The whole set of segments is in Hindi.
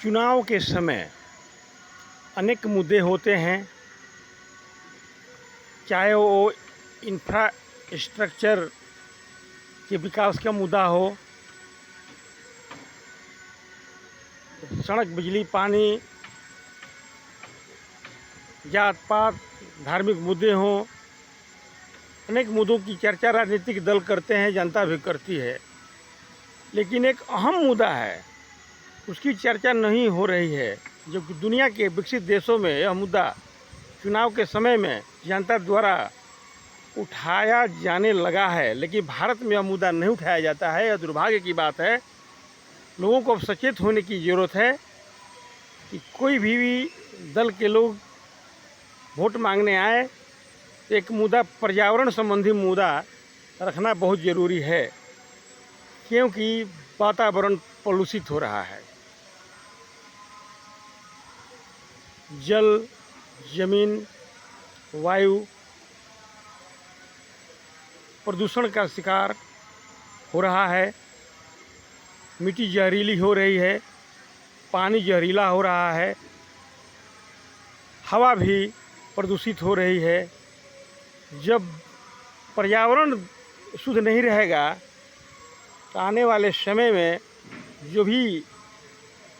चुनाव के समय अनेक मुद्दे होते हैं, चाहे वो इंफ्रास्ट्रक्चर के विकास का मुद्दा हो, सड़क, बिजली, पानी, जात पात, धार्मिक मुद्दे हों। अनेक मुद्दों की चर्चा राजनीतिक दल करते हैं, जनता भी करती है, लेकिन एक अहम मुद्दा है, उसकी चर्चा नहीं हो रही है। जबकि दुनिया के विकसित देशों में यह मुद्दा चुनाव के समय में जनता द्वारा उठाया जाने लगा है, लेकिन भारत में यह मुद्दा नहीं उठाया जाता है। यह दुर्भाग्य की बात है। लोगों को अब सचेत होने की ज़रूरत है कि कोई भी दल के लोग वोट मांगने आए तो एक मुद्दा, पर्यावरण संबंधी मुद्दा रखना बहुत ज़रूरी है, क्योंकि वातावरण प्रदूषित हो रहा है। जल, जमीन, वायु प्रदूषण का शिकार हो रहा है। मिट्टी जहरीली हो रही है, पानी जहरीला हो रहा है, हवा भी प्रदूषित हो रही है। जब पर्यावरण शुद्ध नहीं रहेगा तो आने वाले समय में जो भी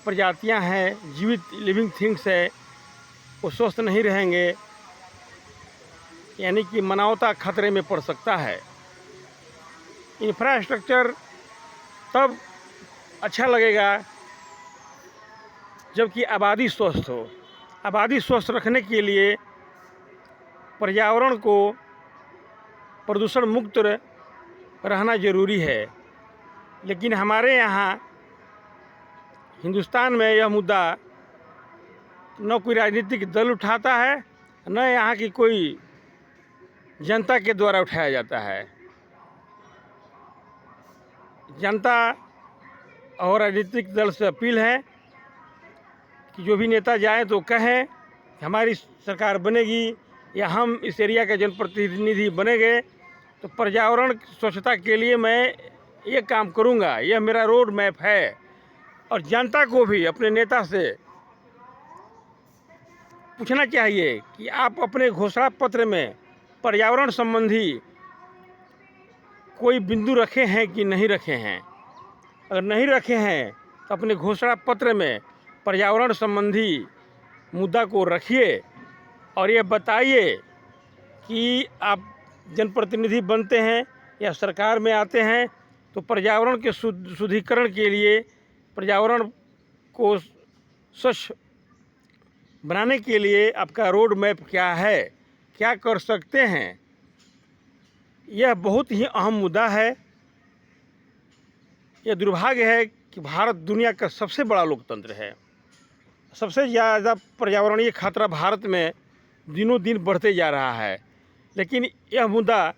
प्रजातियां हैं, जीवित लिविंग थिंग्स है, वो स्वस्थ नहीं रहेंगे, यानी कि मानवता खतरे में पड़ सकता है। इंफ्रास्ट्रक्चर तब अच्छा लगेगा जबकि आबादी स्वस्थ हो। आबादी स्वस्थ रखने के लिए पर्यावरण को प्रदूषण मुक्त रहना ज़रूरी है, लेकिन हमारे यहाँ हिंदुस्तान में यह मुद्दा न कोई राजनीतिक दल उठाता है, न यहाँ की कोई जनता के द्वारा उठाया जाता है। जनता और राजनीतिक दल से अपील है कि जो भी नेता जाएं तो कहें कि हमारी सरकार बनेगी या हम इस एरिया के जनप्रतिनिधि बनेंगे तो पर्यावरण स्वच्छता के लिए मैं ये काम करूँगा, यह मेरा रोड मैप है। और जनता को भी अपने नेता से पूछना चाहिए कि आप अपने घोषणा पत्र में पर्यावरण संबंधी कोई बिंदु रखे हैं कि नहीं रखे हैं। अगर नहीं रखे हैं तो अपने घोषणा पत्र में पर्यावरण संबंधी मुद्दा को रखिए और ये बताइए कि आप जनप्रतिनिधि बनते हैं या सरकार में आते हैं तो पर्यावरण के शुद्धिकरण के लिए, पर्यावरण को स्वच्छ बनाने के लिए आपका रोड मैप क्या है, क्या कर सकते हैं। यह बहुत ही अहम मुद्दा है। यह दुर्भाग्य है कि भारत दुनिया का सबसे बड़ा लोकतंत्र है। सबसे ज़्यादा पर्यावरणीय खतरा भारत में दिनों दिन बढ़ते जा रहा है, लेकिन यह मुद्दा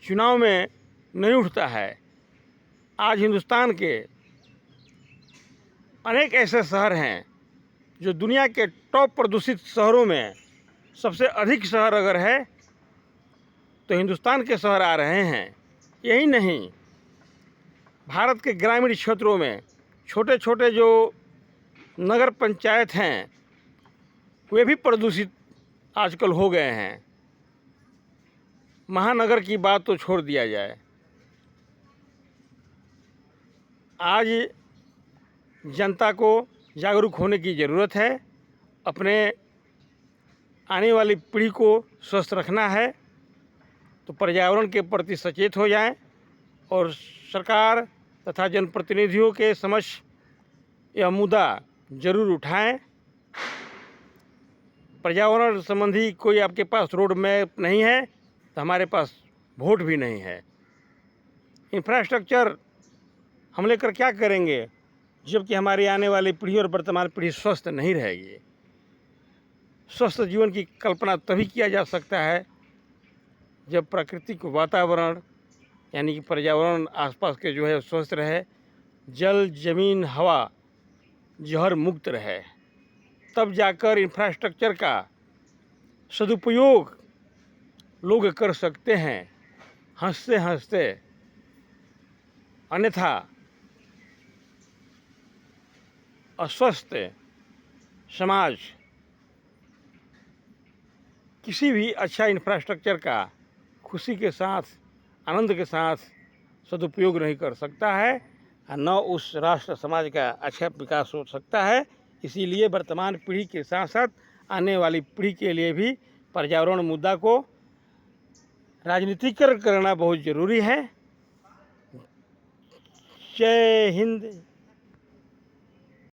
चुनाव में नहीं उठता है। आज हिंदुस्तान के अनेक ऐसे शहर हैं जो दुनिया के टॉप प्रदूषित शहरों में सबसे अधिक शहर अगर है तो हिंदुस्तान के शहर आ रहे हैं। यही नहीं, भारत के ग्रामीण क्षेत्रों में छोटे छोटे जो नगर पंचायत हैं वे भी प्रदूषित आजकल हो गए हैं। महानगर की बात तो छोड़ दिया जाए। आज जनता को जागरूक होने की ज़रूरत है। अपने आने वाली पीढ़ी को स्वस्थ रखना है तो पर्यावरण के प्रति सचेत हो जाएं और सरकार तथा जनप्रतिनिधियों के समक्ष यह मुद्दा ज़रूर उठाएं। पर्यावरण संबंधी कोई आपके पास रोड मैप नहीं है तो हमारे पास वोट भी नहीं है। इंफ्रास्ट्रक्चर हम लेकर क्या करेंगे जबकि हमारी आने वाली पीढ़ी और वर्तमान पीढ़ी स्वस्थ नहीं रहेगी। स्वस्थ जीवन की कल्पना तभी किया जा सकता है जब प्राकृतिक वातावरण यानी कि पर्यावरण आसपास के जो है स्वस्थ रहे, जल, जमीन, हवा जहर मुक्त रहे, तब जाकर इंफ्रास्ट्रक्चर का सदुपयोग लोग कर सकते हैं हंसते हंसते। अन्यथा अस्वस्थ समाज किसी भी अच्छा इंफ्रास्ट्रक्चर का खुशी के साथ, आनंद के साथ सदुपयोग नहीं कर सकता है, न उस राष्ट्र समाज का अच्छा विकास हो सकता है। इसीलिए वर्तमान पीढ़ी के साथ साथ आने वाली पीढ़ी के लिए भी पर्यावरण मुद्दा को राजनीतिकरण करना बहुत ज़रूरी है। जय हिंद।